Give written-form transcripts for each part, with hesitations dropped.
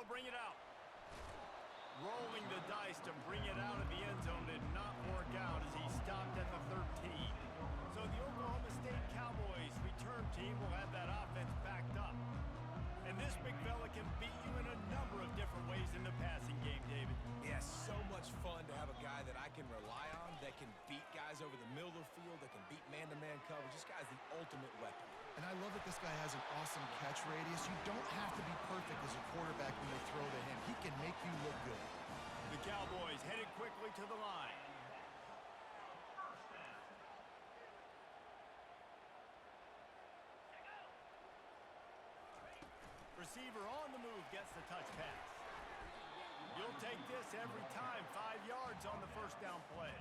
bring it out. Rolling the dice to bring it out of the end zone did not work out as he stopped at the 13. So the Oklahoma State Cowboys return team will have that offense backed up. And this big fella can beat you in a number of different ways in the passing game, David. Yeah, so much fun to have a guy that I can rely on, that can beat guys over the middle of the field, that can beat man-to-man coverage. This guy's the ultimate weapon. And I love that this guy has an awesome catch radius. You don't have to be perfect as a quarterback when you throw to him. He can make you look good. The Cowboys headed quickly to the line. Receiver on the move gets the touch pass. You'll take this every time. 5 yards on the first down play.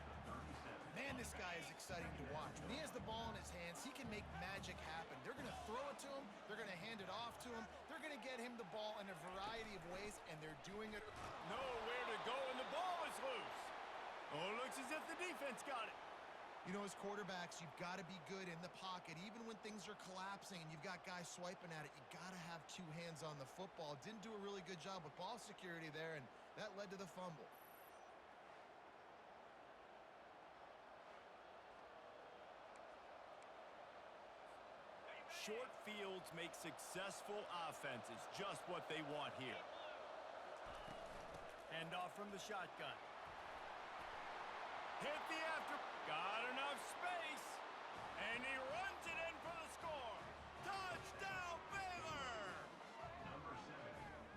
Man, this guy is exciting to watch. When he has the ball in his hands, he can make magic happen. They're going to throw it to him. They're going to hand it off to him. They're going to get him the ball in a variety of ways, and they're doing it. Nowhere to go, and the ball is loose. Oh, it looks as if the defense got it. You know, as quarterbacks, you've got to be good in the pocket. Even when things are collapsing and you've got guys swiping at it, you got to have two hands on the football. Didn't do a really good job with ball security there, and that led to the fumble. Short fields make successful offenses just what they want here. Hand off from the shotgun. Hit the after. Got enough space. And he runs it in for the score. Touchdown, Baylor!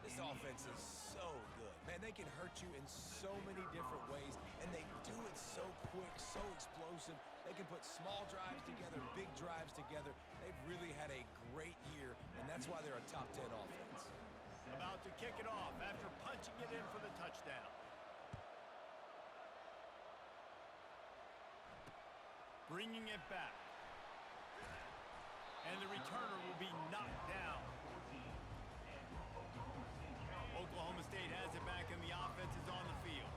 This offense is so good. Man, they can hurt you in so many different ways, and they do it so quick, so explosive. They can put small drives together, big drives together. They've really had a great year, and that's why they're a top 10 offense. About to kick it off after punching it in for the touchdown. Bringing it back. And the returner will be knocked down. Oklahoma State has it back and the offense is on the field.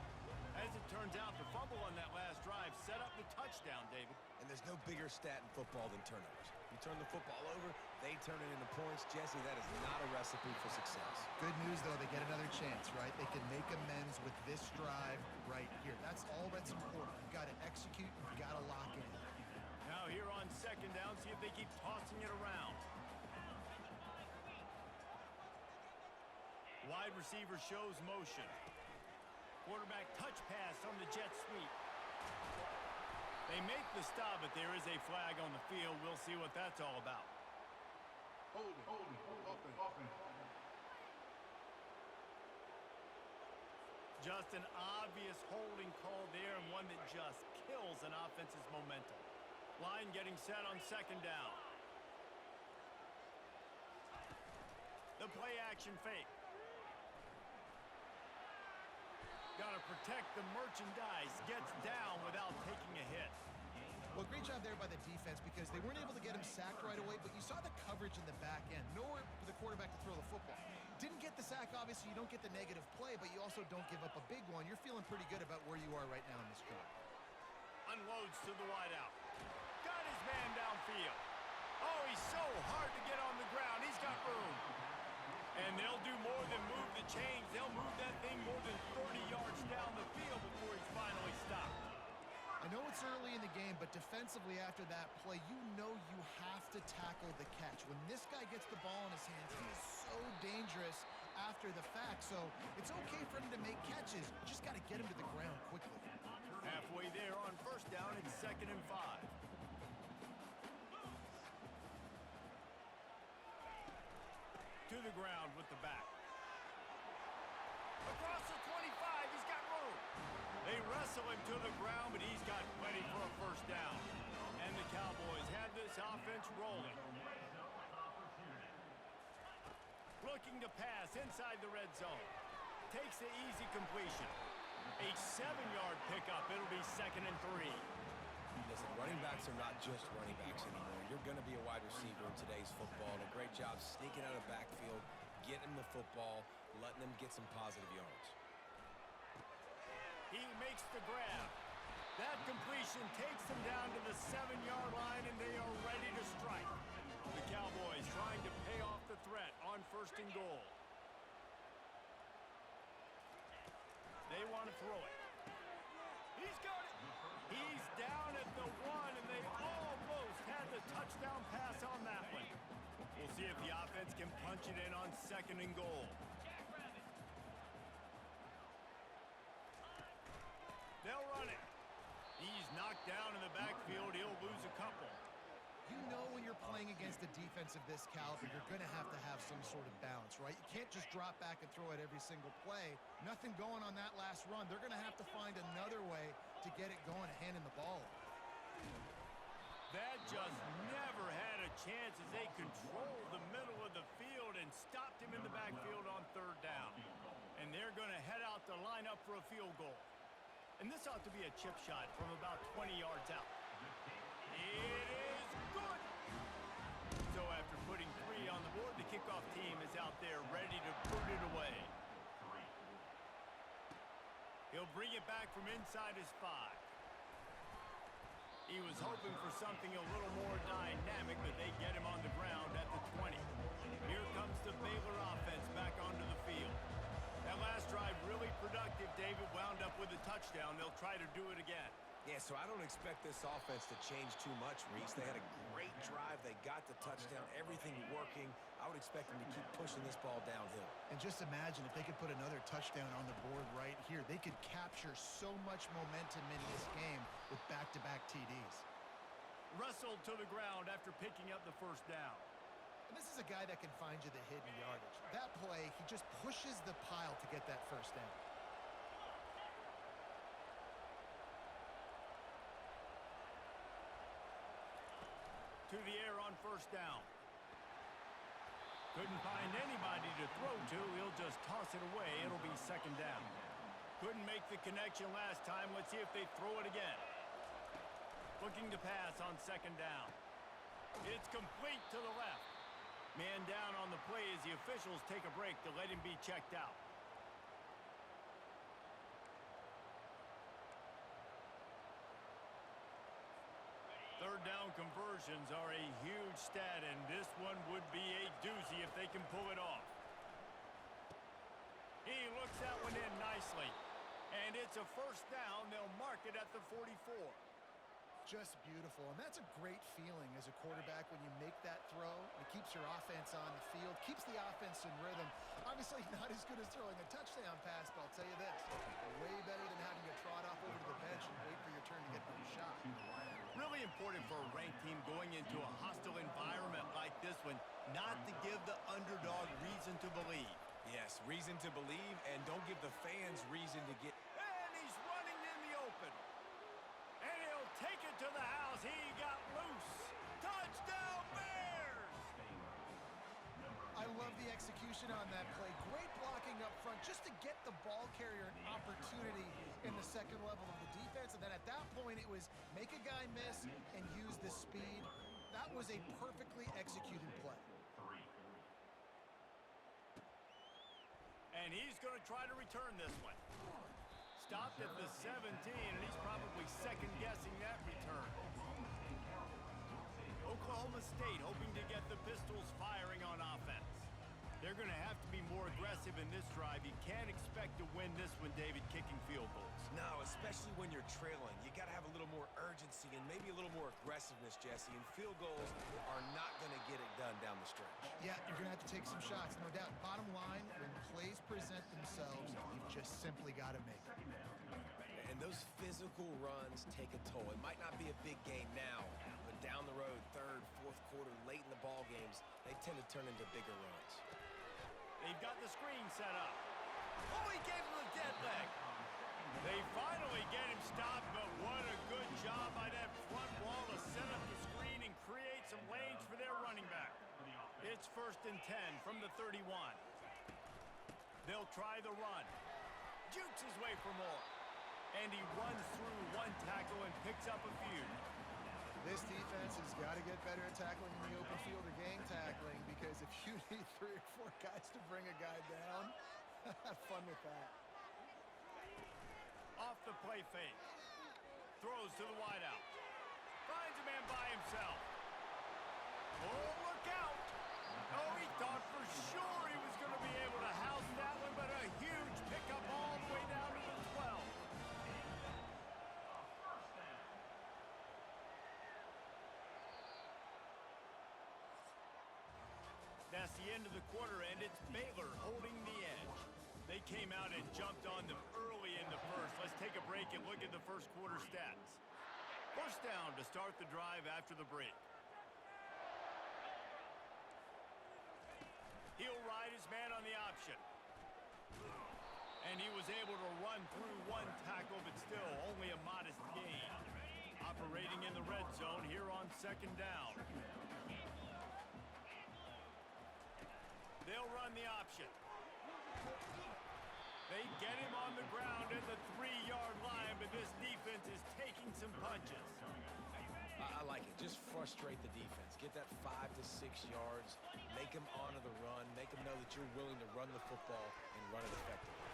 As it turns out, the fumble on that last drive set up the touchdown, David. And there's no bigger stat in football than turnovers. You turn the football over, they turn it into points. Jesse, that is not a recipe for success. Good news, though, they get another chance, right? They can make amends with this drive right here. That's all that's important. You've got to execute, you've got to lock in. Now here on second down, see if they keep tossing it around. Wide receiver shows motion. Quarterback touch pass on the jet sweep. They make the stop, but there is a flag on the field. We'll see what that's all about. Hold it. Just an obvious holding call there, and one that just kills an offense's momentum. Line getting set on second down. The play action fake. Got to protect the merchandise. Gets down without taking a hit. Well, great job there by the defense because they weren't able to get him sacked right away, but you saw the coverage in the back end. Nowhere for the quarterback to throw the football. Didn't get the sack, obviously. You don't get the negative play, but you also don't give up a big one. You're feeling pretty good about where you are right now in this drive. Unloads to the wideout. Got his man downfield. Oh, he's so hard to get on the ground. He's got room. And they'll do more than move the chains. They'll move that thing more than 30 yards down the field before he's finally stopped. I know it's early in the game, but defensively after that play, you know you have to tackle the catch. When this guy gets the ball in his hands, he is so dangerous after the fact. So it's okay for him to make catches. You just got to get him to the ground quickly. Halfway there on first down, it's 2nd and 5. To the ground with the back. Across the 25, he's got room. They wrestle him to the ground, but he's got plenty for a first down. And the Cowboys have this offense rolling. Looking to pass inside the red zone. Takes the easy completion. A 7-yard pickup. It'll be 2nd and 3. Listen, running backs are not just running backs anymore. You're going to be a wide receiver in today's football. And a great job sneaking out of the backfield, getting the football, letting them get some positive yards. He makes the grab. That completion takes them down to the 7-yard line, and they are ready to strike. The Cowboys trying to pay off the threat on 1st and goal. on to throw it. He's got it. He's down at the 1, and they almost had the touchdown pass on that one. We'll see if the offense can punch it in on 2nd and goal. They'll run it. He's knocked down in the backfield. He'll lose a couple. You know when you're playing against a defense of this caliber, you're going to have some sort of balance, right? You can't just drop back and throw it every single play. Nothing going on that last run. They're going to have to find another way to get it going and handing the ball off. That just never had a chance as they controlled the middle of the field and stopped him in the backfield on 3rd down. And they're going to head out to line up for a field goal. And this ought to be a chip shot from about 20 yards out. It is good. So after putting 3 on the board, the kickoff team is out there ready to put it away. He'll bring it back from inside his 5. He was hoping for something a little more dynamic, but they get him on the ground at the 20. Here comes the Baylor offense back onto the field. That last drive really productive. David wound up with a touchdown. They'll try to do it again. Yeah, so I don't expect this offense to change too much, Reese. They had a great drive. They got the touchdown, everything working. I would expect them to keep pushing this ball downhill. And just imagine if they could put another touchdown on the board right here. They could capture so much momentum in this game with back-to-back TDs. Wrestled to the ground after picking up the 1st down. And this is a guy that can find you the hidden yardage. That play, he just pushes the pile to get that 1st down. To the air on 1st down. Couldn't find anybody to throw to. He'll just toss it away. It'll be 2nd down. Couldn't make the connection last time. Let's see if they throw it again. Looking to pass on 2nd down. It's complete to the left. Man down on the play as the officials take a break to let him be checked out. Third down conversions are a huge stat, and this one would be a doozy if they can pull it off. He looks that one in nicely. And it's a 1st down. They'll mark it at the 44. Just beautiful, and that's a great feeling as a quarterback when you make that throw. It keeps your offense on the field, keeps the offense in rhythm. Obviously not as good as throwing a touchdown pass, but I'll tell you this, way better than having to trot off over to the bench and wait for your turn to get another shot. Really important for a ranked team going into a hostile environment like this one, not to give the underdog reason to believe. Yes, reason to believe, and don't give the fans reason to get... And he's running in the open. And he'll take it to the house. He got loose. Touchdown, Bears! I love the execution on that play. Great blocking up front just to get the ball carrier an opportunity in the 2nd level of the defense. And then at that point, it was make a guy miss and use the speed. That was a perfectly executed play. And he's going to try to return this one. Stopped at the 17, and he's probably second-guessing that return. Oklahoma State hoping to get the Pistols firing on offense. They're going to have to be more aggressive in this drive. You can't expect to win this one, David, kicking field goals. No, especially when you're trailing. You got to have a little more urgency and maybe a little more aggressiveness, Jesse. And field goals are not going to get it done down the stretch. Yeah, you're going to have to take some shots, no doubt. Bottom line, when plays present themselves, you've just simply got to make them. And those physical runs take a toll. It might not be a big game now, but down the road, 3rd, 4th quarter, late in the ball games, they tend to turn into bigger runs. They've got the screen set up. Oh, he gave him a dead leg. They finally get him stopped, but what a good job by that front wall to set up the screen and create some lanes for their running back. It's 1st and 10 from the 31. They'll try the run. Jukes his way for more. And he runs through one tackle and picks up a few. This defense has got to get better at tackling in the open field or gang tackling, because if you need 3 or 4 guys to bring a guy down, have fun with that. Off the play fake. Throws to the wideout. Finds a man by himself. Oh, look out! Oh, he thought for sure he was going to be able to house that one, but a huge pickup all the way down to the 12. That's the end of the quarter, and it's Baylor holding the edge. They came out and jumped on them early in the first. Let's take a break and look at the first quarter stats. First down to start the drive after the break. He'll ride his man on the option. And he was able to run through one tackle, but still only a modest gain. Operating in the red zone here on second down. They'll run the option. They get him on the ground at the 3-yard line, but this defense is taking some punches. I like it. Just frustrate the defense. Get that 5 to 6 yards. Make them honor the run. Make them know that you're willing to run the football and run it effectively.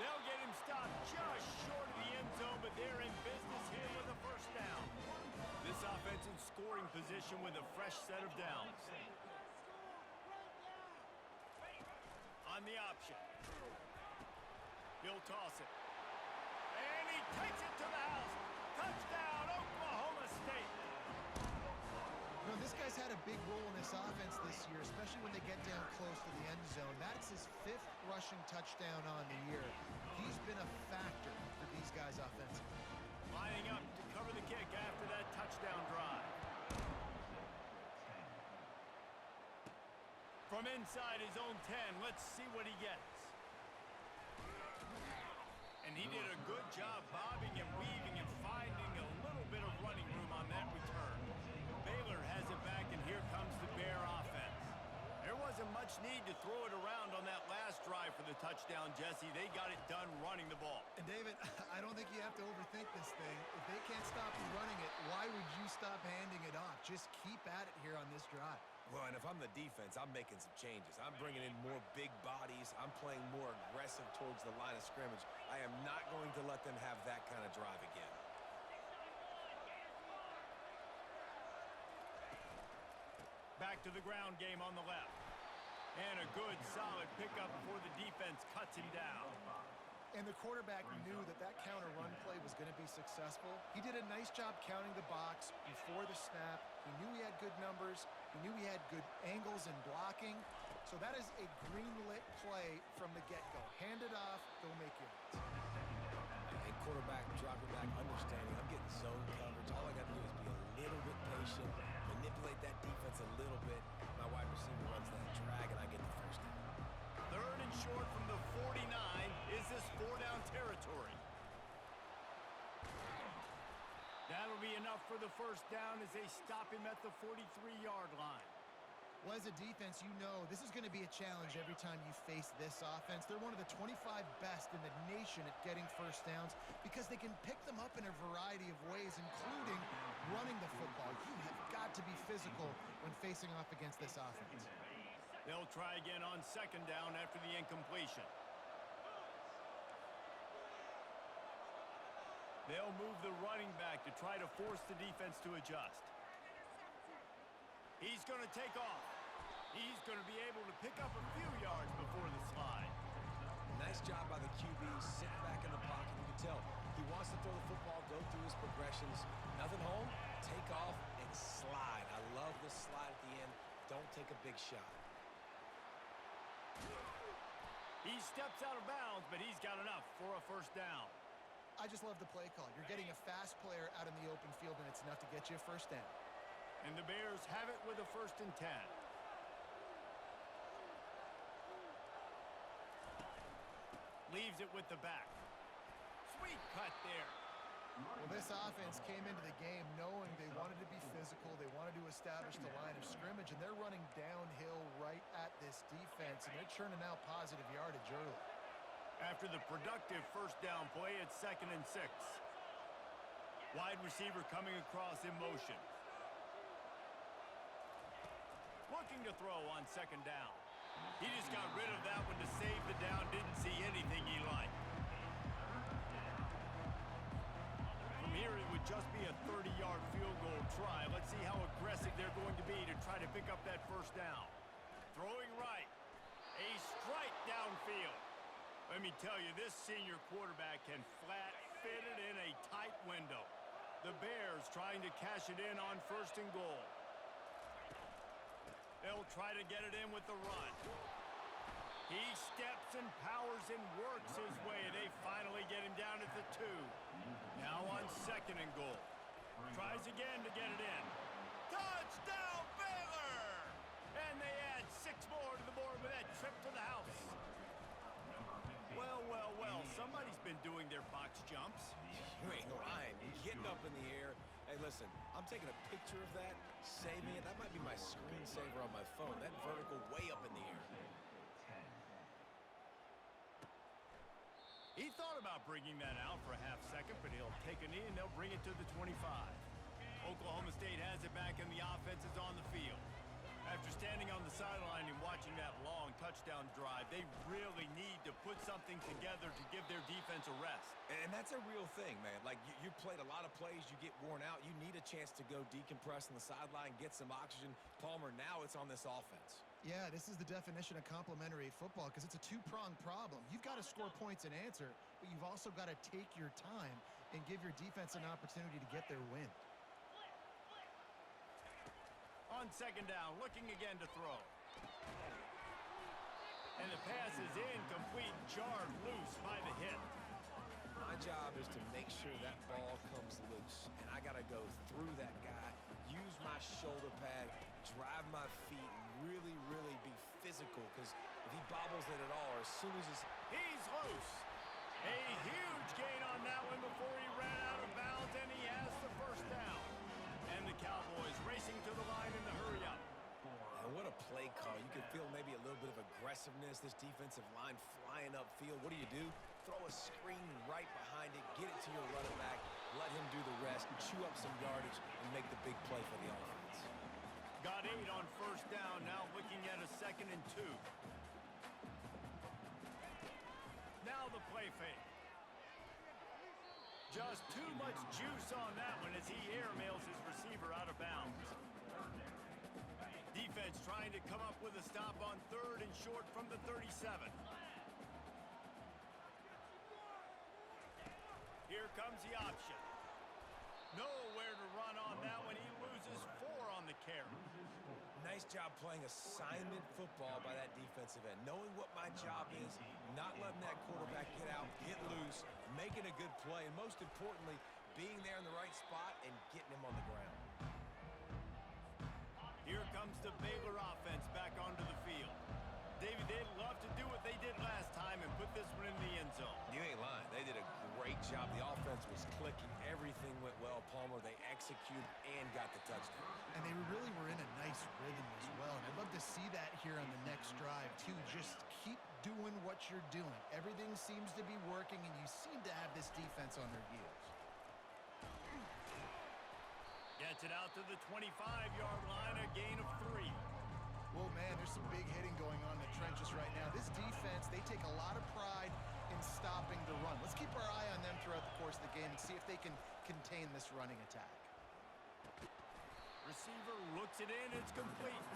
They'll get him stopped just short of the end zone, but they're in business here with a first down. This offense in scoring position with a fresh set of downs. On the option. He'll toss it. And he takes it to the house. Touchdown, Oklahoma State. You know, this guy's had a big role in this offense this year, especially when they get down close to the end zone. That's his 5th rushing touchdown on the year. He's been a factor for these guys offensively. Lining up to cover the kick after that touchdown drive. From inside his own 10, let's see what he gets. And he did a good job bobbing and weaving and finding a little bit of running room on that return. Baylor has it back, and here comes the Bear offense. There wasn't much need to throw it around on that last drive for the touchdown, Jesse. They got it done running the ball. And David, I don't think you have to overthink this thing. If they can't stop you running it, why would you stop handing it off? Just keep at it here on this drive. Well, and if I'm the defense, I'm making some changes. I'm bringing in more big bodies. I'm playing more aggressive towards the line of scrimmage. I am not going to let them have that kind of drive again. Back to the ground game on the left. And a good, solid pickup before the defense cuts him down. And the quarterback knew that that counter run play was going to be successful. He did a nice job counting the box before the snap. He knew he had good numbers. He knew he had good angles and blocking. So that is a green-lit play from the get-go. Hand it off, go make yards. And quarterback, dropping back, understanding. I'm getting zone coverage. All I got to do is be a little bit patient, manipulate that defense a little bit. My wide receiver runs that drag, and I get the first down. 3rd and short from the 49. Is this 4-down territory? That'll be enough for the first down as they stop him at the 43-yard line. Well, as a defense, you know this is going to be a challenge every time you face this offense. They're one of the 25 best in the nation at getting first downs because they can pick them up in a variety of ways, including running the football. You have got to be physical when facing off against this offense. They'll try again on second down after the incompletion. They'll move the running back to try to force the defense to adjust. He's going to take off. He's going to be able to pick up a few yards before the slide. Nice job by the QB, sitting back in the pocket. You can tell he wants to throw the football, go through his progressions. Nothing home, take off, and slide. I love the slide at the end. Don't take a big shot. He steps out of bounds, but he's got enough for a first down. I just love the play call. You're getting a fast player out in the open field, and it's enough to get you a first down. And the Bears have it with a 1st and 10. Leaves it with the back. Sweet cut there. Well, this offense came into the game knowing they wanted to be physical. They wanted to establish the line of scrimmage, and they're running downhill right at this defense, and they're churning out positive yardage early. After the productive first down play, it's 2nd and 6. Wide receiver coming across in motion. Looking to throw on second down. He just got rid of that one to save the down. Didn't see anything he liked. From here, it would just be a 30-yard field goal try. Let's see how aggressive they're going to be to try to pick up that first down. Throwing right. A strike downfield. Let me tell you, this senior quarterback can flat fit it in a tight window. The Bears trying to cash it in on 1st and goal. They'll try to get it in with the run. He steps and powers and works his way. They finally get him down at the 2. Now on 2nd and goal. Tries again to get it in. Touchdown, Baylor! And they add 6 more to the board with that trip to the house. Well, well, well, somebody's been doing their box jumps. You ain't lying. Getting up in the air. Hey, listen, I'm taking a picture of that, saving it. That might be my screensaver on my phone. That vertical way up in the air. He thought about bringing that out for a half second, but he'll take a knee and they'll bring it to the 25. Oklahoma State has it back and the offense is on the field. After standing on the sideline and watching that long touchdown drive, they really need to put something together to give their defense a rest. And that's a real thing, man. Like, you played a lot of plays, you get worn out. You need a chance to go decompress on the sideline, get some oxygen. Palmer, now it's on this offense. Yeah, this is the definition of complementary football because it's a two-pronged problem. You've got to score points and answer, but you've also got to take your time and give your defense an opportunity to get their win. On 2nd down, looking again to throw. And the pass is incomplete, jarred loose by the hit. My job is to make sure that ball comes loose, and I got to go through that guy, use my shoulder pad, drive my feet, really, really be physical, because if he bobbles it at all, or as soon as he's loose. A huge gain on that one before he ran out of bounds, and he has the 1st down. And the Cowboys racing to the line in the hurry-up. And what a play call. You can feel maybe a little bit of aggressiveness, this defensive line flying upfield. What do? Throw a screen right behind it, get it to your running back, let him do the rest, chew up some yardage, and make the big play for the offense. Got 8 on 1st down, now looking at a 2nd and 2. Now the play fake. Just too much juice on that one as he airmails his receiver out of bounds. Defense trying to come up with a stop on 3rd and short from the 37. Here comes the option. Nowhere to run on that one. He loses 4 on the carry. Nice job playing assignment football by that defensive end. Knowing what my job is, not letting that quarterback get out, get loose, making a good play, and most importantly, being there in the right spot and getting him on the ground. Here comes the Baylor offense back onto the field. David, they'd love to do what they did last time and put this one in the end zone. You ain't lying. They did a great job. The offense was clicking. Everything went well, Palmer. They executed and got the touchdown. And they really were in a nice rhythm as well. And I'd love to see that here on the next drive, too. Just keep doing what you're doing. Everything seems to be working, and you seem to have this defense on their heels. Gets it out to the 25-yard line, a gain of 3. Well, man, there's some big hitting going on in the trenches right now. This defense, they take a lot of pride in stopping the run. Let's keep our eye on them throughout the course of the game and see if they can contain this running attack. Receiver looks it in, it's complete.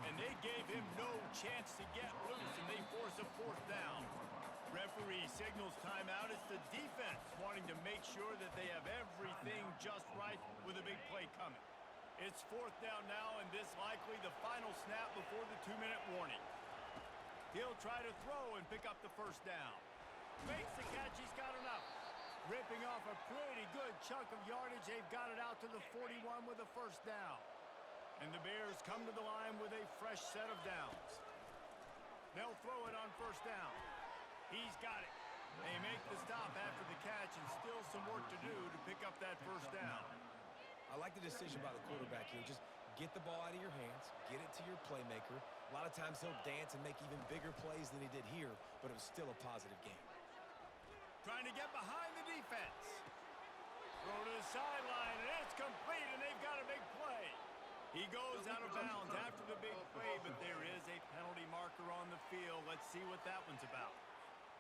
And they gave him no chance to get loose, and they force a 4th down. Referee signals timeout. It's the defense wanting to make sure that they have everything just right with a big play coming. It's 4th down now, and this likely the final snap before the 2-minute warning. He'll try to throw and pick up the 1st down. Makes the catch, he's got enough. Ripping off a pretty good chunk of yardage. They've got it out to the 41 with a 1st down. And the Bears come to the line with a fresh set of downs. They'll throw it on 1st down. He's got it. They make the stop after the catch, and still some work to do to pick up that 1st down. I like the decision by the quarterback here. Just get the ball out of your hands, get it to your playmaker. A lot of times he'll dance and make even bigger plays than he did here, but it was still a positive game. Trying to get behind the defense. Throw to the sideline, and it's complete, and they've got a big play. He goes out of bounds after the big play, but there is a penalty marker on the field. Let's see what that one's about.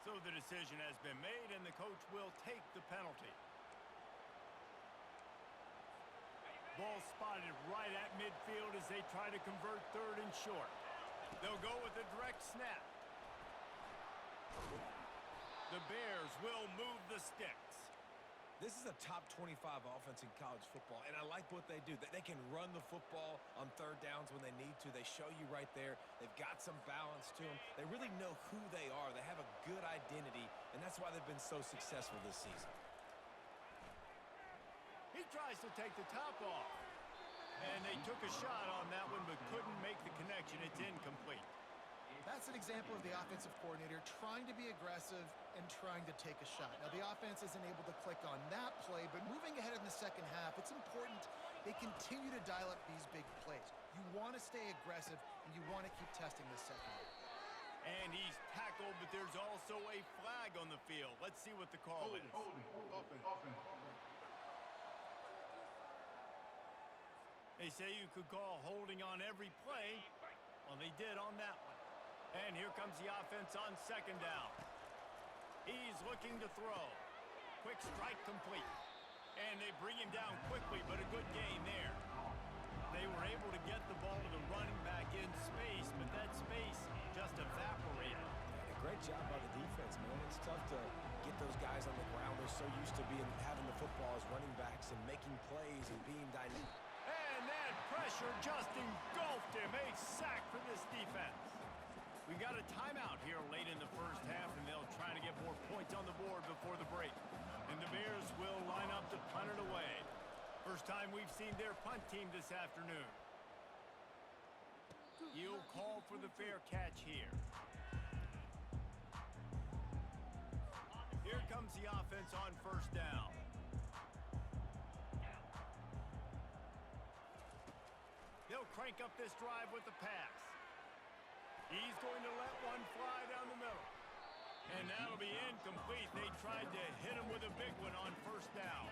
So the decision has been made, and the coach will take the penalty. Ball spotted right at midfield as they try to convert 3rd and short. They'll go with a direct snap. The Bears will move the sticks. This is a top 25 offense in college football, and I like what they do. They can run the football on third downs when they need to. They show you right there. They've got some balance to them. They really know who they are. They have a good identity, and that's why they've been so successful this season. He tries to take the top off. And they took a shot on that one but couldn't make the connection. It's incomplete. That's an example of the offensive coordinator trying to be aggressive and trying to take a shot. Now, the offense isn't able to click on that play, but moving ahead in the second half, it's important they continue to dial up these big plays. You want to stay aggressive, and you want to keep testing the second. And he's tackled, but there's also a flag on the field. Let's see what the call is. Offense. They say you could call holding on every play. Well, they did on that one. And here comes the offense on second down. He's looking to throw. Quick strike complete. And they bring him down quickly, but a good gain there. They were able to get the ball to the running back in space, but that space just evaporated. And a great job by the defense, man. It's tough to get those guys on the ground. They're so used to having the football as running backs and making plays and being dynamic. And that pressure just engulfed him. A sack for this defense. We got a timeout here late in the first half, and they'll try to get more points on the board before the break. And the Bears will line up to punt it away. First time we've seen their punt team this afternoon. He'll call for the fair catch here. Here comes the offense on first down. They'll crank up this drive with the pass. He's going to let one fly down the middle. And that'll be incomplete. They tried to hit him with a big one on first down.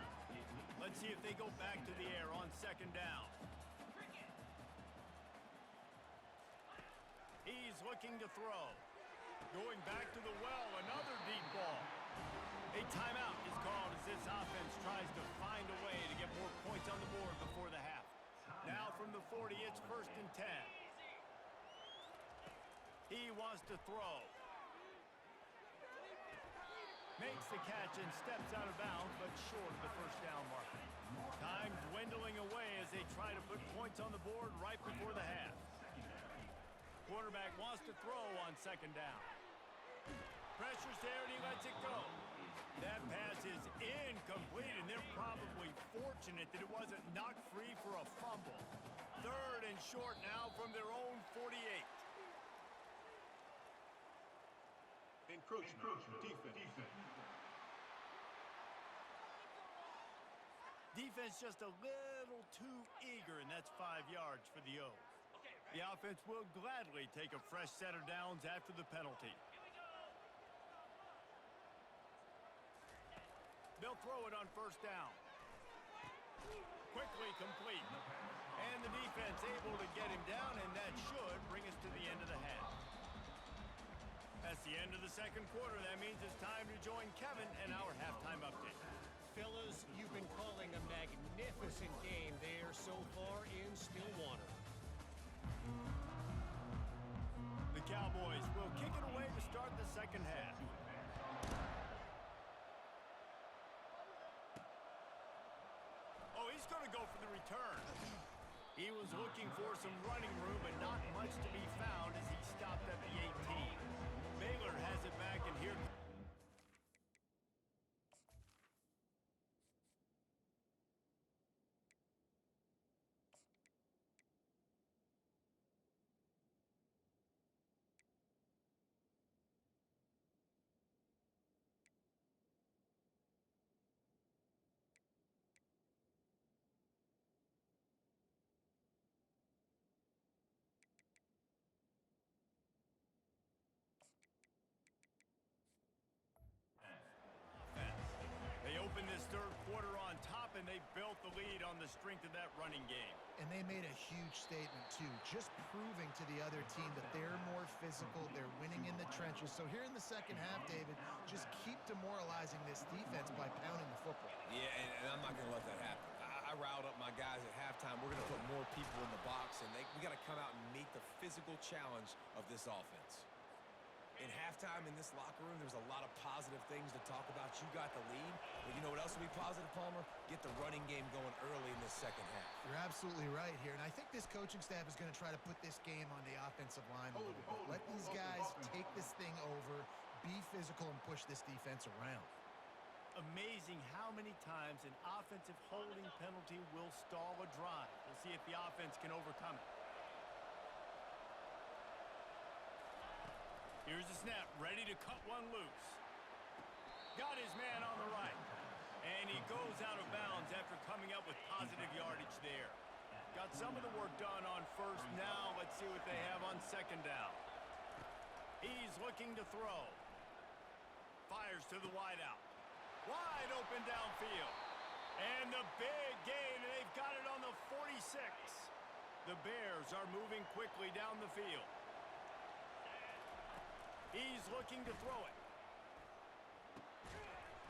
Let's see if they go back to the air on second down. He's looking to throw. Going back to the well, another deep ball. A timeout is called as this offense tries to find a way to get more points on the board before the half. Now from the 40, it's 1st and 10. He wants to throw. Makes the catch and steps out of bounds, but short of the first down marker. Time dwindling away as they try to put points on the board right before the half. Quarterback wants to throw on second down. Pressure's there and he lets it go. That pass is incomplete, and they're probably fortunate that it wasn't knocked free for a fumble. 3rd and short now from their own 48. Encroachment. Defense. Defense just a little too eager, and that's 5 yards for the O. The offense will gladly take a fresh set of downs after the penalty. They'll throw it on first down. Quickly complete. And the defense able to get him down, and that should bring us to the end of the half. That's the end of the second quarter. That means it's time to join Kevin and our halftime update. Fellas, you've been calling a magnificent game there so far in Stillwater. The Cowboys will kick it away to start the second half. Oh, he's going to go for the return. He was looking for some running room, but not much to be found as he stopped at the 18. Baylor has it back, and here this third quarter on top, and they built the lead on the strength of that running game. And they made a huge statement, too, just proving to the other team that they're more physical, they're winning in the trenches. So here in the second half, David, just keep demoralizing this defense by pounding the football. Yeah, and I'm not going to let that happen. I riled up my guys at halftime. We're going to put more people in the box, and we got to come out and meet the physical challenge of this offense. In halftime in this locker room, there's a lot of positive things to talk about. You got the lead. But you know what else will be positive, Palmer? Get the running game going early in this second half. You're absolutely right here, and I think this coaching staff is going to try to put this game on the offensive line a little bit. Let these guys take this thing over, be physical, and push this defense around. Amazing how many times an offensive holding penalty will stall a drive. We'll see if the offense can overcome it. Here's the snap, ready to cut one loose. Got his man on the right. And he goes out of bounds after coming up with positive yardage there. Got some of the work done on first. Now let's see what they have on second down. He's looking to throw. Fires to the wideout. Wide open downfield. And the big gain, and they've got it on the 46. The Bears are moving quickly down the field. He's looking to throw it.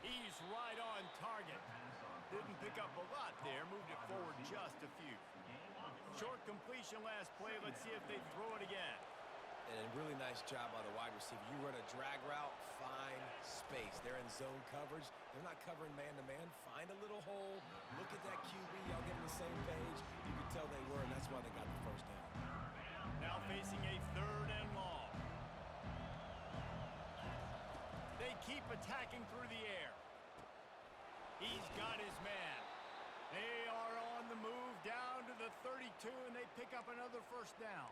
He's right on target. Didn't pick up a lot there. Moved it forward just a few. Short completion last play. Let's see if they throw it again. And a really nice job by the wide receiver. You run a drag route, find space. They're in zone coverage. They're not covering man-to-man. Find a little hole. Look at that QB. Y'all get on the same page. You could tell they were, and that's why they got the first down. Now facing a 3rd and long. They keep attacking through the air. He's got his man. They are on the move down to the 32, and they pick up another first down.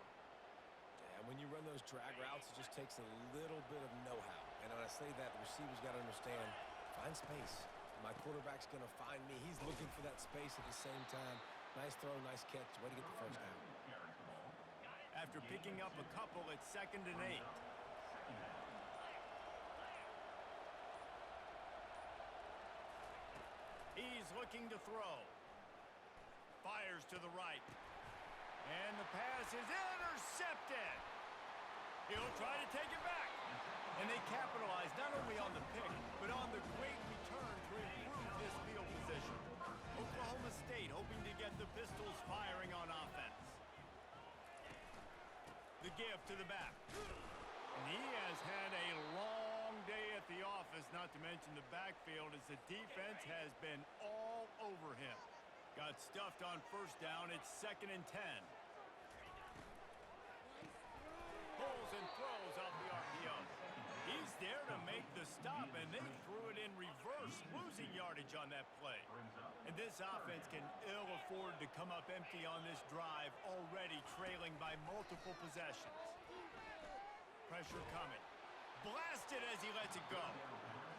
And when you run those drag routes, it just takes a little bit of know-how. And when I say that, the receiver's got to understand, find space. My quarterback's going to find me. He's looking for that space at the same time. Nice throw, nice catch. Way to get the first down. After picking up a couple, it's 2nd and 8. He's looking to throw. Fires to the right. And the pass is intercepted. He'll try to take it back. And they capitalize not only on the pick, but on the great return to improve this field position. Oklahoma State hoping to get the Pistols firing on offense. The give to the back. And he has had a long day at the office, not to mention the backfield, as the defense has been all over him. Got stuffed on first down. It's 2nd and 10. Pulls and throws off the RPO. He's there to make the stop, and they threw it in reverse, losing yardage on that play. And this offense can ill afford to come up empty on this drive, already trailing by multiple possessions. Pressure coming. Blasted as he lets it go.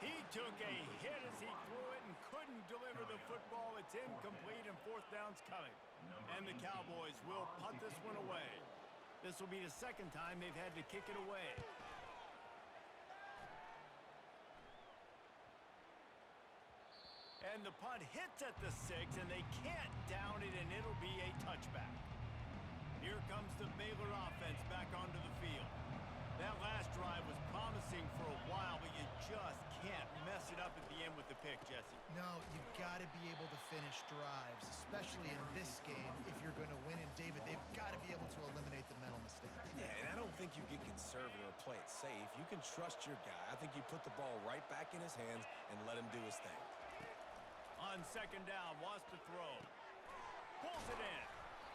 He took a hit as he threw it and couldn't deliver the football. It's incomplete, and 4th down's coming. And the Cowboys will punt this one away. This will be the 2nd time they've had to kick it away. And the punt hits at the 6, and they can't down it, and it'll be a touchback. Here comes the Baylor offense back onto the field. That last drive was promising for a while, but you just can't mess it up at the end with the pick, Jesse. No, you've got to be able to finish drives, especially in this game if you're going to win. And, David, they've got to be able to eliminate the mental mistakes. Yeah, and I don't think you get conservative or play it safe. You can trust your guy. I think you put the ball right back in his hands and let him do his thing. On 2nd down, wants to throw. Pulls it in.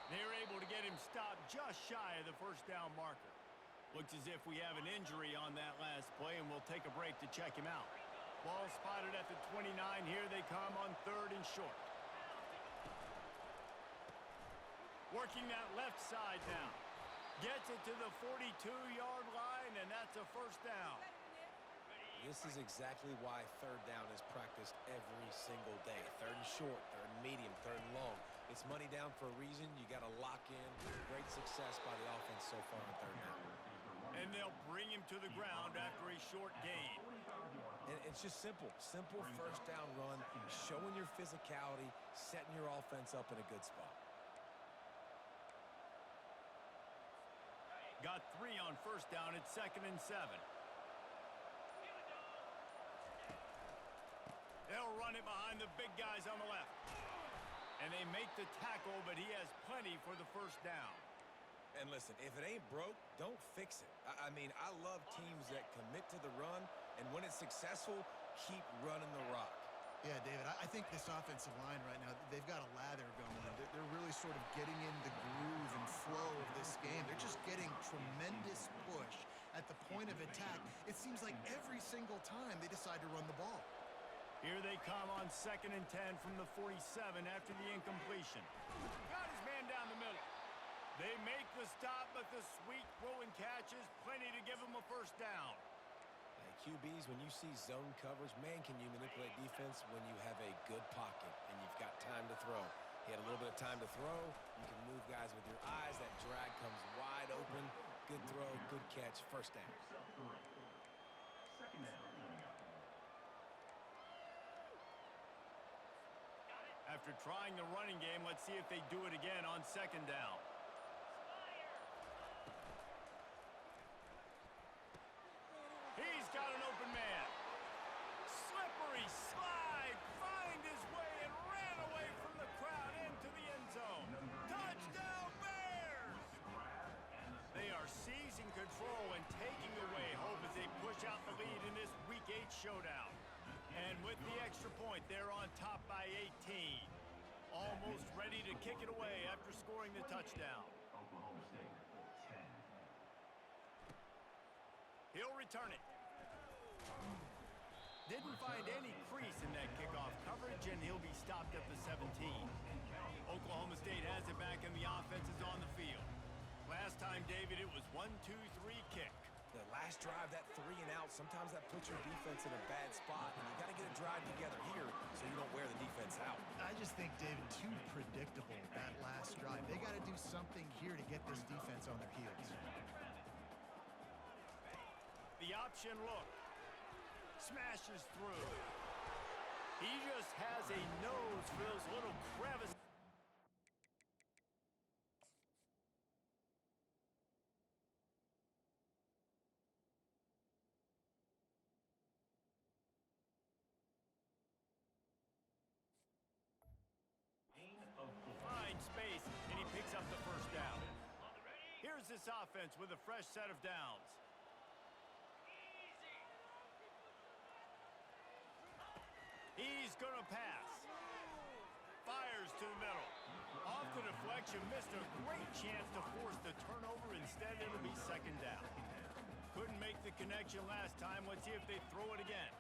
They're able to get him stopped just shy of the first down marker. Looks as if we have an injury on that last play, and we'll take a break to check him out. Ball spotted at the 29. Here they come on 3rd and short. Working that left side now. Gets it to the 42-yard line, and that's a first down. This is exactly why 3rd down is practiced every single day. 3rd and short, 3rd and medium, 3rd and long. It's money down for a reason. You got to lock in. Great success by the offense so far on 3rd down. And they'll bring him to the ground after a short gain. And it's just simple. Simple first down run, showing your physicality, setting your offense up in a good spot. Got 3 on first down. It's 2nd and 7. They'll run it behind the big guys on the left. And they make the tackle, but he has plenty for the first down. And listen, if it ain't broke, don't fix it. I mean, I love teams that commit to the run, and when it's successful, keep running the rock. Yeah, David, I think this offensive line right now, they've got a lather going. They're really sort of getting in the groove and flow of this game. They're just getting tremendous push at the point of attack. It seems like every single time they decide to run the ball. Here they come on 2nd and 10 from the 47 after the incompletion. Got his man down the middle. They make the stop, but the sweet throw and catch is plenty to give them a first down. QBs, when you see zone coverage, man, can you manipulate defense when you have a good pocket and you've got time to throw. He had a little bit of time to throw. You can move guys with your eyes. That drag comes wide open. Good throw, good catch, first down. After trying the running game, let's see if they do it again on 2nd down. He's got an open man. Slippery slide, find his way and ran away from the crowd into the end zone. Touchdown Bears! They are seizing control and taking away hope as they push out the lead in this Week 8 showdown. And with the extra point, they're on top by 18. Almost ready to kick it away after scoring the touchdown. He'll return it. Didn't find any crease in that kickoff coverage, and he'll be stopped at the 17. Oklahoma State has it back, and the offense is on the field. Last time, David, it was 1-2-3 kick. The last drive, that 3 and out, sometimes that puts your defense in a bad spot, and you got to get a drive together here so you don't wear the defense out. I just think, David, too predictable that last drive. They got to do something here to get this defense on their heels. The option look. Smashes through. He just has a nose for those little crevices. Fine space, and he picks up the first down. Here's this offense with a fresh set of downs. He's going to pass. Fires to the middle. Off the deflection, missed a great chance to force the turnover. Instead, it'll be 2nd down. Couldn't make the connection last time. Let's see if they throw it again.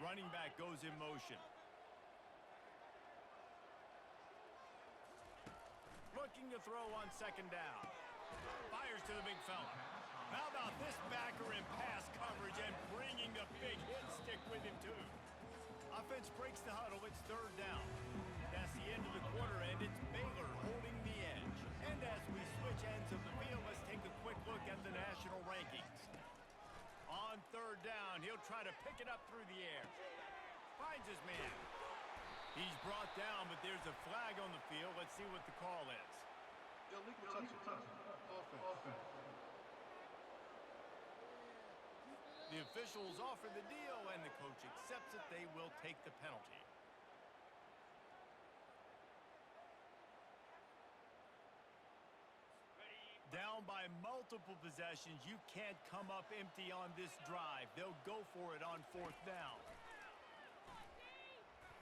Running back goes in motion. Looking to throw on 2nd down. Fires to the big fella. How about this backer in pass coverage and bringing the big hit stick with him, too? Offense breaks the huddle. It's 3rd down. That's the end of the quarter, and it's Baylor holding the edge. And as we switch ends of the field, let's take a quick look at the national rankings. On 3rd down, he'll try to pick it up through the air. Finds his man. He's brought down, but there's a flag on the field. Let's see what the call is. Illegal touch. Offense. The officials offer the deal, and the coach accepts it. They will take the penalty. Down by multiple possessions. You can't come up empty on this drive. They'll go for it on 4th down.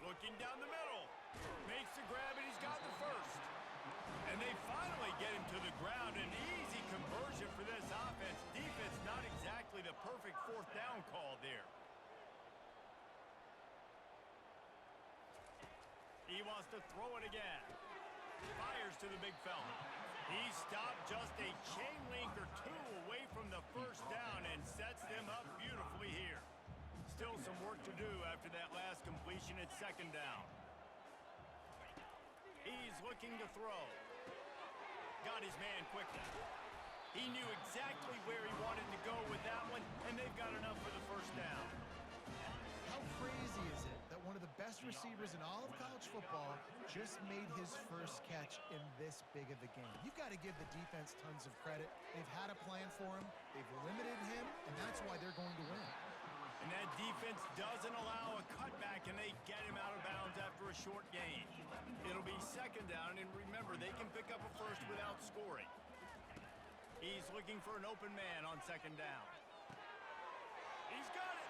Looking down the middle. Makes the grab, and he's got the first. And they finally get him to the ground. An easy conversion for this offense. Defense not exactly the perfect 4th down call there. He wants to throw it again. Fires to the big fella. He stopped just a chain link or 2 away from the first down and sets them up beautifully here. Still some work to do after that last completion at 2nd down. He's looking to throw. Got his man quickly. He knew exactly where he wanted to go with that one, and they've got enough for the first down. How crazy is it that one of the best receivers in all of college football just made his first catch in this big of a game? You've got to give the defense tons of credit. They've had a plan for him. They've limited him, and that's why they're going to win. And that defense doesn't allow a cutback, and they get him out of bounds after a short gain. It'll be 2nd down, and remember, they can pick up a first without scoring. He's looking for an open man on 2nd down. He's got it.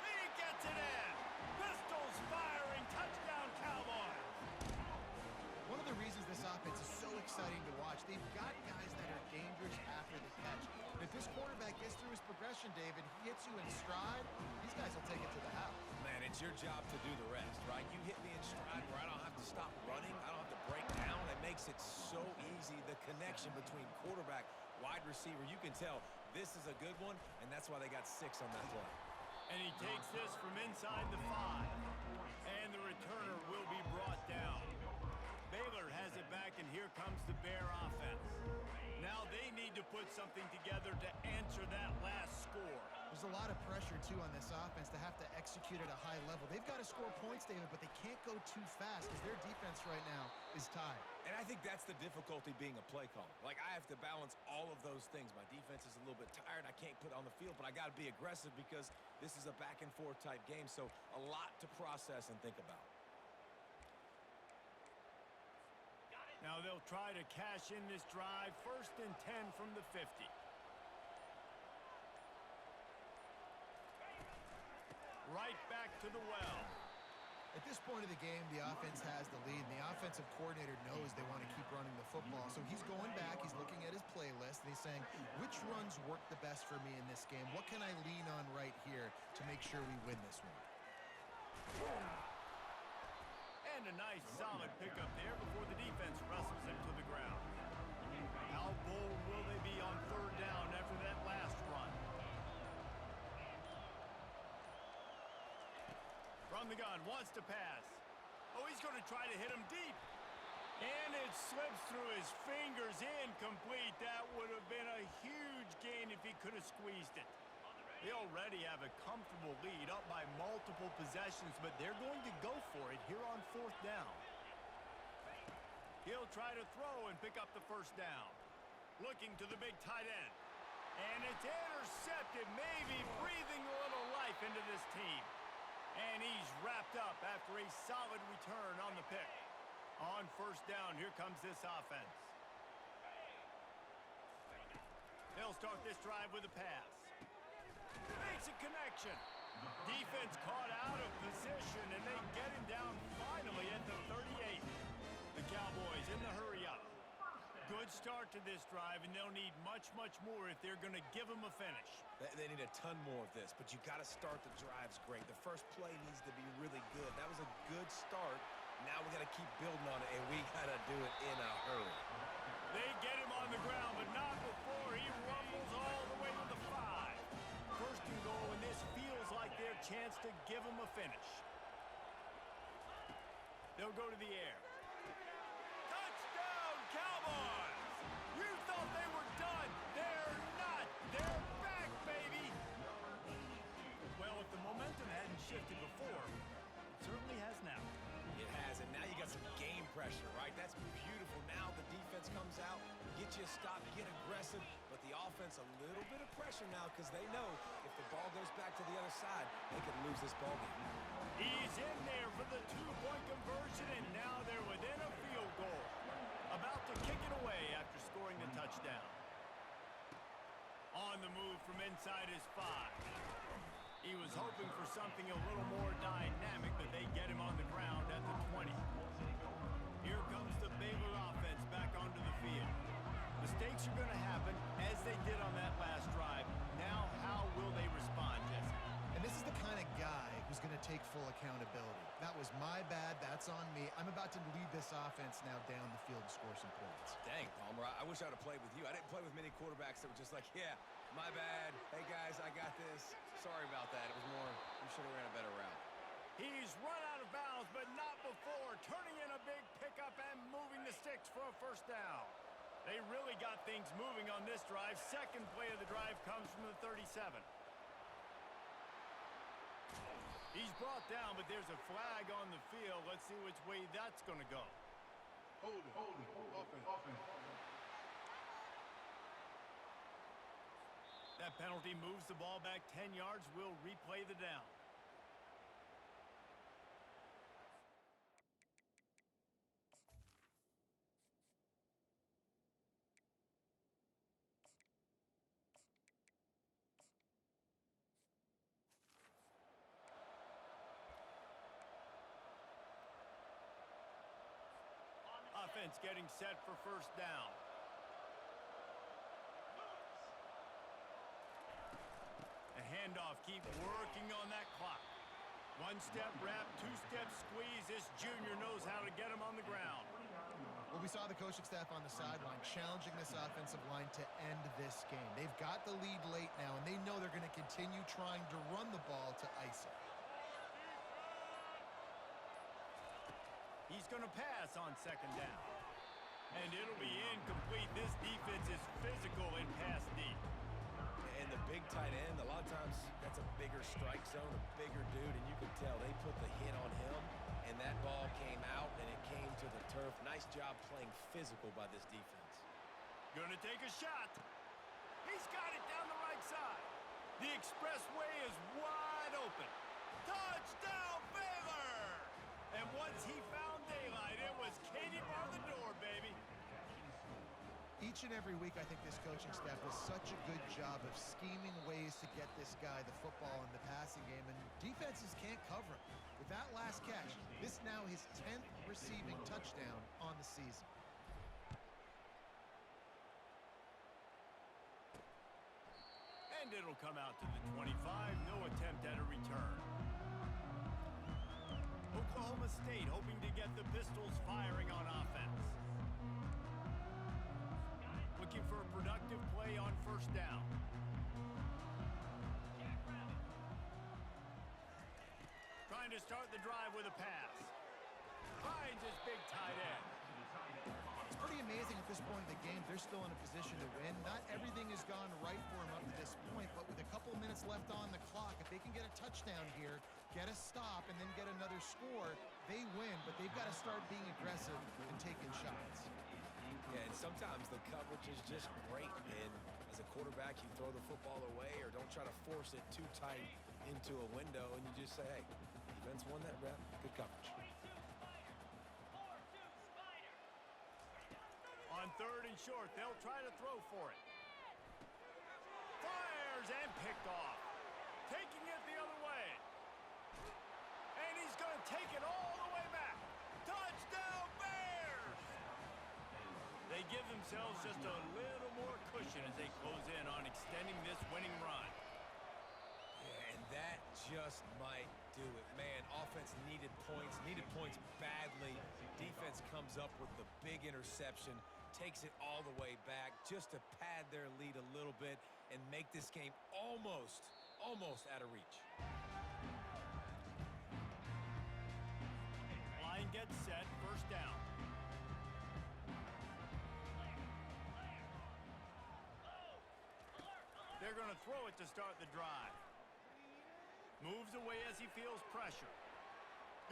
He gets it in. Pistols firing. Touchdown, Cowboys. One of the reasons this offense is so exciting to watch, they've got guys that are dangerous after the catch. And if this quarterback gets through his progression, David, he hits you in stride, these guys will take it to the house. Man, it's your job to do the rest, right? You hit me in stride where I don't have to stop running. I don't have to break down. It makes it so easy. The connection between quarterback, wide receiver, you can tell this is a good one, and that's why they got 6 on that play. And he takes this from inside the 5. And the returner will be brought down. Baylor has it back, and here comes the Bear offense. Now they need to put something together to answer that last score. There's a lot of pressure, too, on this offense to have to execute at a high level. They've got to score points, David, but they can't go too fast because their defense right now is tied. And I think that's the difficulty being a play caller. Like, I have to balance all of those things. My defense is a little bit tired. I can't put it on the field, but I got to be aggressive because this is a back-and-forth type game, so a lot to process and think about. Now they'll try to cash in this drive. 1st and 10 from the 50. Right back to the well. At this point of the game, the offense has the lead, and the offensive coordinator knows they want to keep running the football. So he's going back, he's looking at his playlist, and he's saying, which runs work the best for me in this game? What can I lean on right here to make sure we win this one? And a nice solid pickup there before the defense wrestles him to the ground. How bold will they be on 3rd down after that last run? From the gun, wants to pass. Oh, he's going to try to hit him deep. And it slips through his fingers, incomplete. That would have been a huge gain if he could have squeezed it. They already have a comfortable lead, up by multiple possessions, but they're going to go for it here on 4th down. He'll try to throw and pick up the 1st down. Looking to the big tight end. And it's intercepted, maybe breathing a little life into this team. And he's wrapped up after a solid return on the pick. On 1st down, here comes this offense. They'll start this drive with a pass. Makes a connection. Defense caught out of position, and they get him down finally at the 38. The Cowboys in the hurry-up. Good start to this drive, and they'll need much, much more if they're going to give them a finish. They need a ton more of this, but you got to start the drives great. The first play needs to be really good. That was a good start. Now we got to keep building on it, and we got to do it in a hurry. They get him on the ground, but not before he rumbles all the way to the 5. 1st and goal, and this feels like their chance to give them a finish. They'll go to the air. Touchdown, Cowboys! You thought they were done. They're not. They're back, baby. Well, if the momentum hadn't shifted before, it certainly has now. It has, and now you got some game pressure, right? That's beautiful. Now the defense comes out, get you a stop, get aggressive, but the offense a little bit of pressure now because they know if the ball goes back to the other side, they could lose this ball game. He's in there for the 2-point conversion, and now they're within a field goal. About to kick it away after scoring the touchdown. On the move from inside his 5. He was hoping for something a little more dynamic, but they get him on the ground at the 20. Here comes the Baylor offense back onto the field. Mistakes are going to happen, as they did on that last drive. Now, how will they respond, Jesse? And this is the kind of guy who's going to take full accountability. That was my bad. That's on me. I'm about to lead this offense now down the field and score some points. Dang, Palmer, I wish I would have played with you. I didn't play with many quarterbacks that were just like, yeah, my bad. Hey, guys, I got this. Sorry about that. It was more, you should have ran a better route. He's run out of bounds, but not before. Turning in a big pickup and moving the sticks for a 1st down. They really got things moving on this drive. 2nd play of the drive comes from the 37. He's brought down, but there's a flag on the field. Let's see which way that's going to go. Hold it. Offense. That penalty moves the ball back 10 yards. We'll replay the down. offense getting set for first down. The handoff, keep working on that clock. One-step wrap, two-step squeeze. This junior knows how to get him on the ground. Well, we saw the coaching staff on the sideline challenging this offensive line to end this game. They've got the lead late now, and they know they're going to continue trying to run the ball to ice it. He's going to pass on second down. And it'll be incomplete. This defense is physical in pass deep. And the big tight end, a lot of times that's a bigger strike zone, a bigger dude, and you can tell they put the hit on him, and that ball came out, and it came to the turf. Nice job playing physical by this defense. Gonna take a shot. He's got it down the right side. The expressway is wide open. Touchdown, Baylor! And once he found daylight, it was Katie bar the door, baby. Each and every week, I think this coaching staff does such a good job of scheming ways to get this guy the football in the passing game, and defenses can't cover him. With that last catch, this now his 10th receiving touchdown on the season. And it'll come out to the 25. No attempt at a return. Oklahoma State hoping to get the Pistols firing on offense. Looking for a productive play on first down. Trying to start the drive with a pass. Finds his big tight end. It's pretty amazing at this point in the game. They're still in a position to win. Not everything has gone right for them up to this point, but with a couple minutes left on the clock, if they can get a touchdown here, get a stop, and then get another score, they win, but they've got to start being aggressive and taking shots. Yeah, and sometimes the coverage is just great, and as a quarterback, you throw the football away or don't try to force it too tight into a window, and you just say, hey, defense won that rep, good coverage. On third and short, they'll try to throw for it. Fires and picked off. Taking it the other way. And he's going to take it all the way back. Touchdown, Bears! They give themselves just a little more cushion as they close in on extending this winning run. Yeah, and that just might do it. Man, offense needed points badly. Defense comes up with the big interception, takes it all the way back just to pad their lead a little bit and make this game almost out of reach. Line gets set, first down. They're going to throw it to start the drive. Moves away as he feels pressure.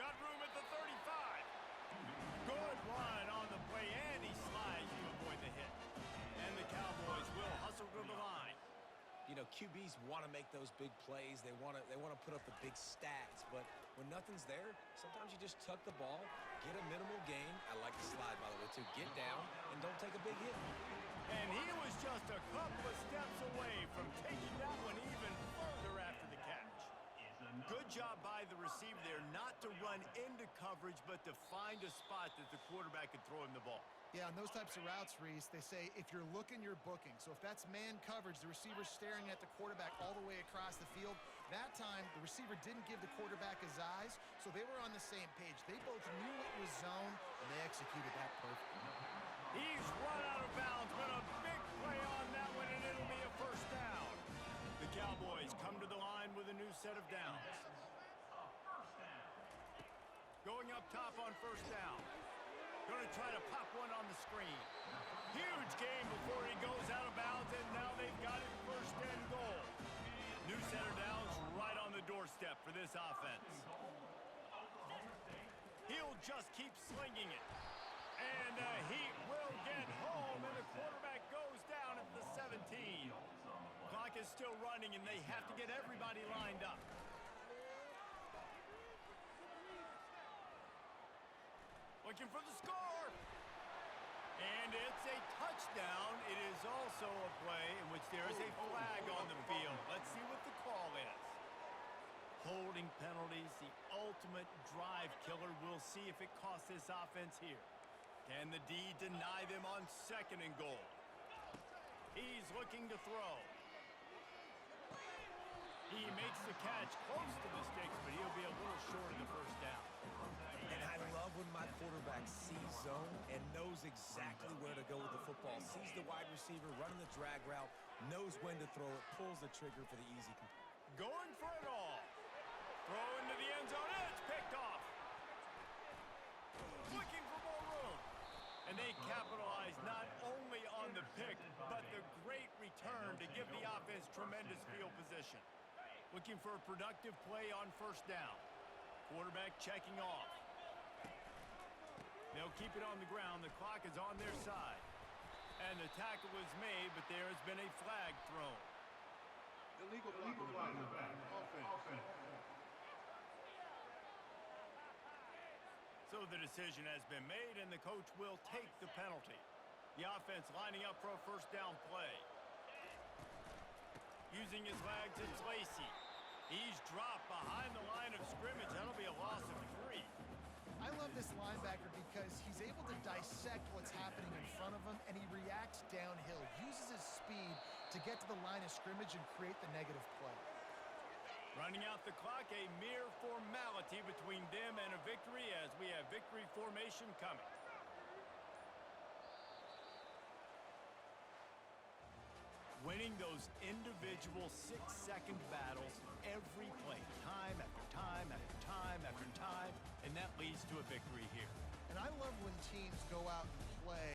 Got room at the 35. Good run on the play, and he slides to avoid the hit. And the Cowboys will hustle to the line. You know, QBs want to make those big plays. They want to put up the big stats, but when nothing's there, sometimes you just tuck the ball, get a minimal gain. I like the slide, by the way, too. Get down and don't take a big hit. And he was just a couple of steps away from taking that one even further after the catch. Good job by the receiver there not to run into coverage, but to find a spot that the quarterback could throw him the ball. Yeah, on those types of routes, Reese, they say if you're looking, you're booking. So if that's man coverage, the receiver's staring at the quarterback all the way across the field. That time, the receiver didn't give the quarterback his eyes, so they were on the same page. They both knew it was zone, and they executed that perfectly. He's run out of bounds, but a big play on that one, and it'll be a first down. The Cowboys come to the line with a new set of downs. Going up top on first down. Going to try to pop one on the screen. Huge game before he goes out of bounds, and now they've got it first and goal. New set of downs right on the doorstep for this offense. He'll just keep slinging it. And the Heat will get home, and the quarterback goes down at the 17. Clock is still running, and they have to get everybody lined up. Looking for the score. And it's a touchdown. It is also a play in which there is a flag on the field. Let's see what the call is. Holding penalties, the ultimate drive killer. We'll see if it costs this offense here. Can the D deny them on 2nd and goal? He's looking to throw. He makes the catch close to the sticks, but he'll be a little short of the first down. And I love when my quarterback sees zone and knows exactly where to go with the football. Sees the wide receiver running the drag route, knows when to throw it, pulls the trigger for the easy complete. Going for it all. Throw into the end zone, and it's picked off. Looking for more room. And they capitalize not only on the pick, but the great return to give the offense tremendous field position. Looking for a productive play on 1st down. Quarterback checking off. They'll keep it on the ground. The clock is on their side. And the tackle is made, but there has been a flag thrown. Illegal blocking. Offense. So the decision has been made, and the coach will take the penalty. The offense lining up for a 1st down play. Using his legs, it's Lacey. He's dropped behind the line of scrimmage. That'll be a loss of 3. I love this linebacker because he's able to dissect what's happening in front of him, and he reacts downhill, uses his speed to get to the line of scrimmage and create the negative play. Running out the clock, a mere formality between them and a victory as we have victory formation coming. Winning those individual 6-second battles every play, time after time after time after time, and that leads to a victory here. And I love when teams